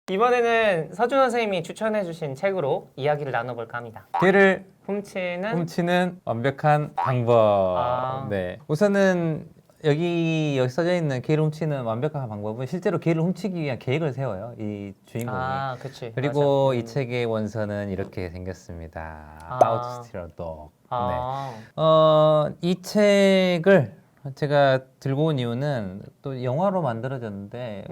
이번에는 서준 선생님이 추천해주신 책으로 이야기를 나눠볼까 합니다. 개를 훔치는 완벽한 방법. 아. 네. 우선은 여기 써져 있는 개를 훔치는 완벽한 방법은 실제로 개를 훔치기 위한 계획을 세워요. 이 주인공이. 그치. 그리고 맞아. 이 책의 원서는 이렇게 생겼습니다. 아. How to Steal a Dog. 아, 이 책을 제가 들고 온 이유는 또 영화로 만들어졌는데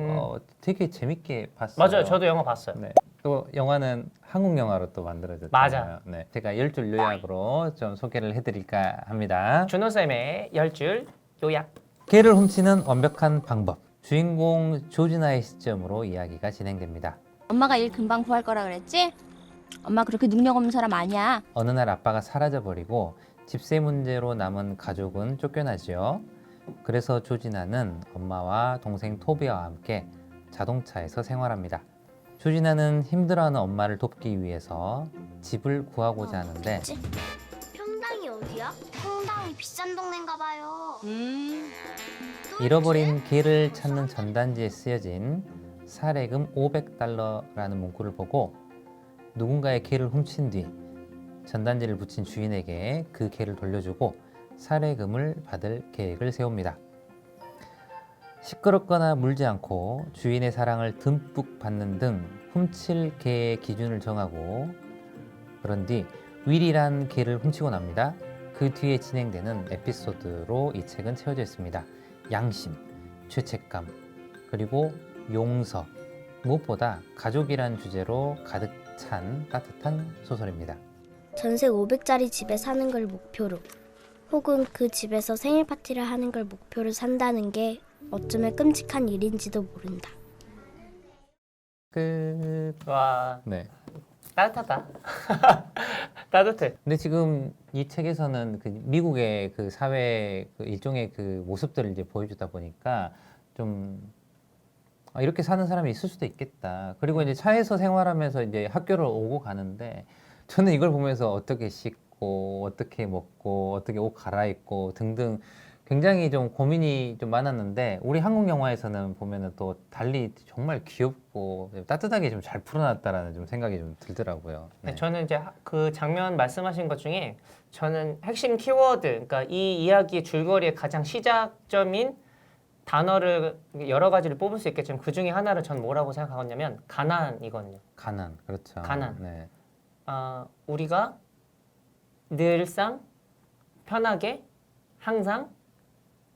되게 재밌게 봤어요. 맞아요. 저도 영화 봤어요. 네. 또 영화는 한국 영화로 또 만들어졌잖아요. 맞아. 네. 제가 10줄 요약으로 좀 소개를 해드릴까 합니다. 준호 쌤의 10줄 요약. 개를 훔치는 완벽한 방법. 주인공 조지나의 시점으로 이야기가 진행됩니다. 엄마가 일 금방 구할 거라 그랬지? 엄마 그렇게 능력 없는 사람 아니야. 어느 날 아빠가 사라져버리고 집세 문제로 남은 가족은 쫓겨나지요. 그래서 조지나는 엄마와 동생 토비와 함께 자동차에서 생활합니다. 조지나는 힘들어하는 엄마를 돕기 위해서 집을 구하고자 하는데 평당이 어디야? 평당이 비싼 동네인가 봐요. 잃어버린 개를 찾는 전단지에 쓰여진 사례금 500달러라는 문구를 보고 누군가의 개를 훔친 뒤 전단지를 붙인 주인에게 그 개를 돌려주고 사례금을 받을 계획을 세웁니다. 시끄럽거나 물지 않고 주인의 사랑을 듬뿍 받는 등 훔칠 개의 기준을 정하고 그런 뒤 윌이란 개를 훔치고 납니다. 그 뒤에 진행되는 에피소드로 이 책은 채워져 있습니다. 양심, 죄책감, 그리고 용서, 무엇보다 가족이란 주제로 가득 찬 따뜻한 소설입니다. 전세 500짜리 집에 사는 걸 목표로 혹은 그 집에서 생일 파티를 하는 걸 목표로 산다는 게 어쩌면 끔찍한 일인지도 모른다. 끝. 와, 네. 따뜻하다. 따뜻해. 근데 지금 이 책에서는 그 미국의 그 사회 그 일종의 그 모습들을 이제 보여주다 보니까 좀 이렇게 사는 사람이 있을 수도 있겠다. 그리고 이제 차에서 생활하면서 이제 학교를 오고 가는데 저는 이걸 보면서 어떻게 씻고 어떻게 먹고 어떻게 옷 갈아입고 등등 굉장히 좀 고민이 좀 많았는데 우리 한국 영화에서는 보면은 또 달리 정말 귀엽고 따뜻하게 좀 잘 풀어놨다라는 좀 생각이 좀 들더라고요. 네. 저는 이제 그 장면 말씀하신 것 중에 저는 핵심 키워드, 그러니까 이 이야기의 줄거리의 가장 시작점인 단어를 여러 가지를 뽑을 수 있겠지만 그 중에 하나를 전 뭐라고 생각하냐면 가난이거든요. 가난, 그렇죠. 가난. 네. 우리가 늘상 편하게 항상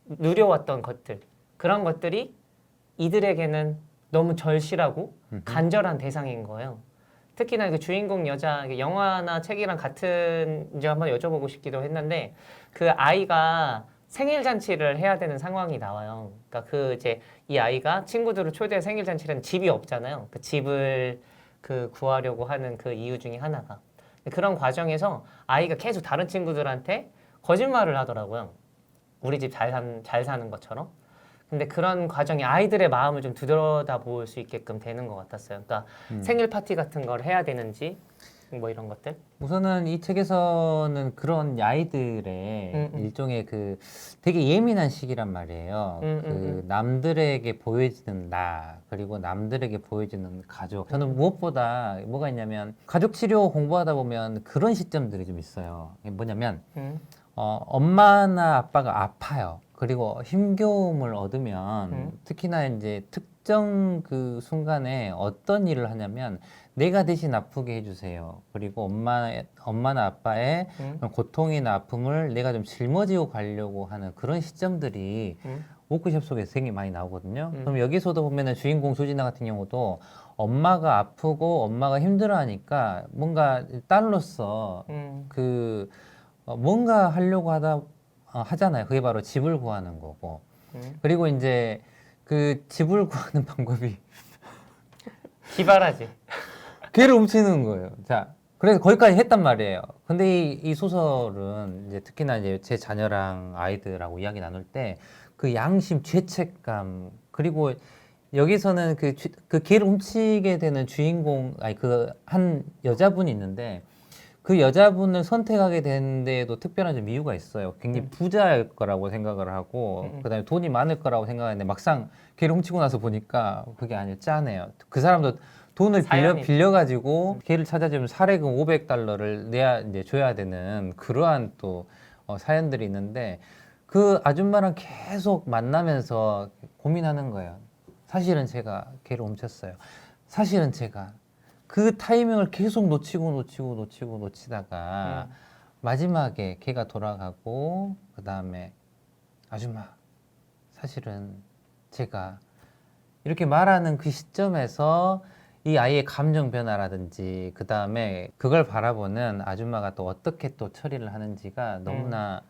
누려왔던 것들, 그런 것들이 이들에게는 너무 절실하고 간절한 대상인 거예요. 특히나 그 주인공 여자, 영화나 책이랑 같은지 한번 여쭤보고 싶기도 했는데 그 아이가 생일 잔치를 해야 되는 상황이 나와요. 그러니까 그 이제 이 아이가 친구들을 초대해 생일 잔치는 집이 없잖아요. 그 집을 그 구하려고 하는 그 이유 중에 하나가 그런 과정에서 아이가 계속 다른 친구들한테 거짓말을 하더라고요. 우리 집 잘 사는 것처럼. 근데 그런 과정이 아이들의 마음을 좀 들여다볼 수 있게끔 되는 것 같았어요. 그러니까 생일 파티 같은 걸 해야 되는지 뭐 이런 것들. 우선은 이 책에서는 그런 아이들의 일종의 그 되게 예민한 시기란 말이에요. 그 남들에게 보여지는 나 그리고 남들에게 보여지는 가족. 저는 무엇보다 뭐가 있냐면 가족 치료 공부하다 보면 그런 시점들이 좀 있어요. 이게 뭐냐면 엄마나 아빠가 아파요. 그리고 힘겨움을 얻으면 특히나 이제 특정 그 순간에 어떤 일을 하냐면 내가 대신 아프게 해주세요. 그리고 엄마나 아빠의 고통이나 아픔을 내가 좀 짊어지고 가려고 하는 그런 시점들이 워크숍 속에서 되게 많이 나오거든요. 그럼 여기서도 보면은 주인공 조지나 같은 경우도 엄마가 아프고 엄마가 힘들어하니까 뭔가 딸로서 그 뭔가 하려고 하잖아요. 그게 바로 집을 구하는 거고. 그리고 이제 그 집을 구하는 방법이 기발하지. 개를 훔치는 거예요. 자, 그래서 거기까지 했단 말이에요. 근데 이 소설은 이제 특히나 이제 제 자녀랑 아이들하고 이야기 나눌 때 그 양심, 죄책감 그리고 여기서는 그 개를 훔치게 되는 주인공, 아니 그 한 여자분이 있는데 그 여자분을 선택하게 된 데에도 특별한 좀 이유가 있어요. 굉장히 부자일 거라고 생각을 하고 그다음에 돈이 많을 거라고 생각했는데 막상 걔를 훔치고 나서 보니까 그게 아니에요. 짠해요. 그 사람도 돈을 사연이 빌려가지고 걔를 찾아주면 사례금 500달러를 내야 이제 줘야 되는 그러한 또 사연들이 있는데 그 아줌마랑 계속 만나면서 고민하는 거예요. 사실은 제가 걔를 훔쳤어요. 사실은 제가 그 타이밍을 계속 놓치다가 마지막에 걔가 돌아가고 그 다음에 아줌마 사실은 제가 이렇게 말하는 그 시점에서 이 아이의 감정 변화라든지 그 다음에 그걸 바라보는 아줌마가 또 어떻게 또 처리를 하는지가 너무나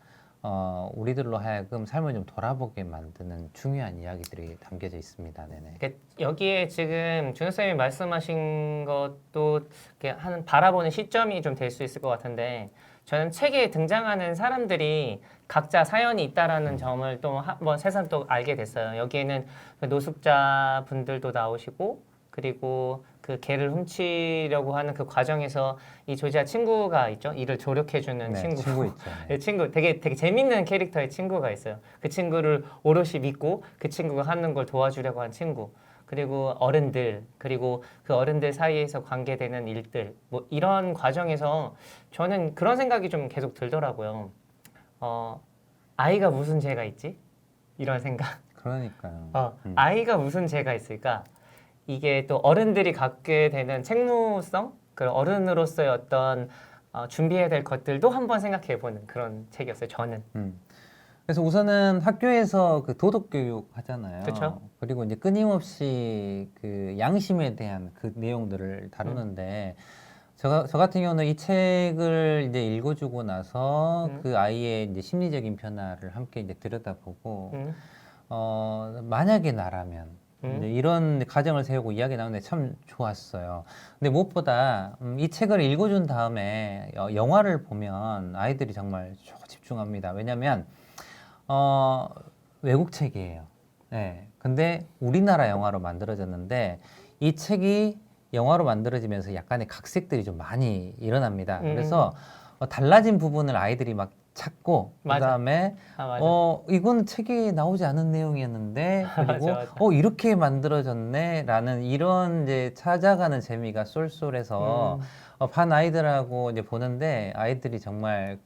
우리들로 하여금 삶을 좀 돌아보게 만드는 중요한 이야기들이 담겨져 있습니다. 네네. 그러니까 여기에 지금 준호 쌤이 말씀하신 것도 이렇게 하는 바라보는 시점이 좀 될 수 있을 것 같은데 저는 책에 등장하는 사람들이 각자 사연이 있다라는 점을 또 한번 새삼 또 알게 됐어요. 여기에는 그 노숙자 분들도 나오시고 그리고 그 개를 훔치려고 하는 그 과정에서 이 조지아 친구가 있죠. 이를 조력해주는 네, 친구. 친구 있죠. 네. 네, 친구 되게 재밌는 캐릭터의 친구가 있어요. 그 친구를 오롯이 믿고 그 친구가 하는 걸 도와주려고 한 친구. 그리고 어른들, 그리고 그 어른들 사이에서 관계되는 일들, 뭐 이런 과정에서 저는 그런 생각이 좀 계속 들더라고요. 아이가 무슨 죄가 있지? 이런 생각. 그러니까요. 아이가 무슨 죄가 있을까? 이게 또 어른들이 갖게 되는 책무성, 그 어른으로서의 어떤 준비해야 될 것들도 한번 생각해보는 그런 책이었어요. 저는. 그래서 우선은 학교에서 그 도덕 교육 하잖아요. 그쵸. 그리고 이제 끊임없이 그 양심에 대한 그 내용들을 다루는데 저 같은 경우는 이 책을 이제 읽어주고 나서 그 아이의 이제 심리적인 변화를 함께 이제 들여다보고 만약에 나라면 이제 이런 가정을 세우고 이야기 나누는데 참 좋았어요. 근데 무엇보다 이 책을 읽어준 다음에 영화를 보면 아이들이 정말 집중합니다. 왜냐하면 외국 책이에요. 네. 근데 우리나라 영화로 만들어졌는데 이 책이 영화로 만들어지면서 약간의 각색들이 좀 많이 일어납니다. 그래서 달라진 부분을 아이들이 막 찾고 맞아. 그다음에 맞아. 이건 책에 나오지 않은 내용이었는데 그리고 맞아. 이렇게 만들어졌네라는 이런 이제 찾아가는 재미가 쏠쏠해서 반 아이들하고 이제 보는데 아이들이 정말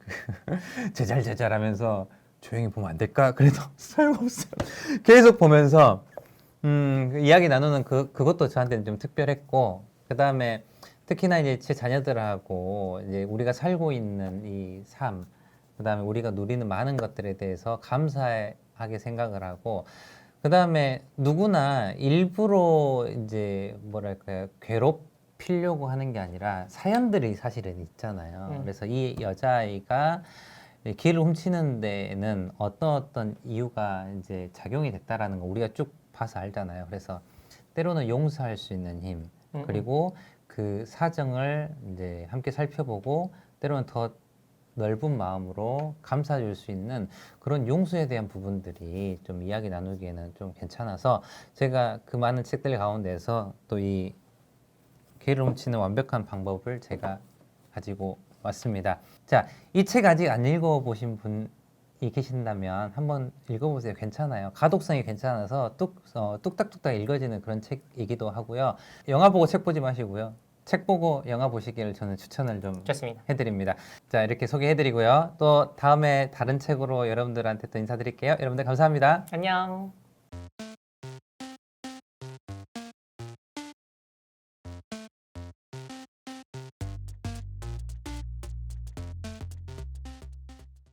제잘제잘하면서 조용히 보면 안 될까? 그래도 소용없어요. 계속 보면서 그 이야기 나누는 그것도 저한테는 좀 특별했고 그 다음에 특히나 이제 제 자녀들하고 이제 우리가 살고 있는 이 삶, 그 다음에 우리가 누리는 많은 것들에 대해서 감사하게 생각을 하고 그 다음에 누구나 일부러 이제 뭐랄까요 괴롭히려고 하는 게 아니라 사연들이 사실은 있잖아요. 그래서 이 여자아이가 기회를 훔치는 데에는 어떤 이유가 이제 작용이 됐다라는 거 우리가 쭉 봐서 알잖아요. 그래서 때로는 용서할 수 있는 힘 그리고 그 사정을 이제 함께 살펴보고 때로는 더 넓은 마음으로 감싸줄 수 있는 그런 용서에 대한 부분들이 좀 이야기 나누기에는 좀 괜찮아서 제가 그 많은 책들 가운데서 또 이 기회를 훔치는 완벽한 방법을 제가 가지고 왔습니다. 자, 이 책 아직 안 읽어보신 분이 계신다면 한번 읽어보세요. 괜찮아요. 가독성이 괜찮아서 뚝딱뚝딱 읽어지는 그런 책이기도 하고요. 영화 보고 책 보지 마시고요. 책 보고 영화 보시기를 저는 추천을 좀 좋습니다. 해드립니다. 자, 이렇게 소개해드리고요. 또 다음에 다른 책으로 여러분들한테 또 인사드릴게요. 여러분들 감사합니다. 안녕.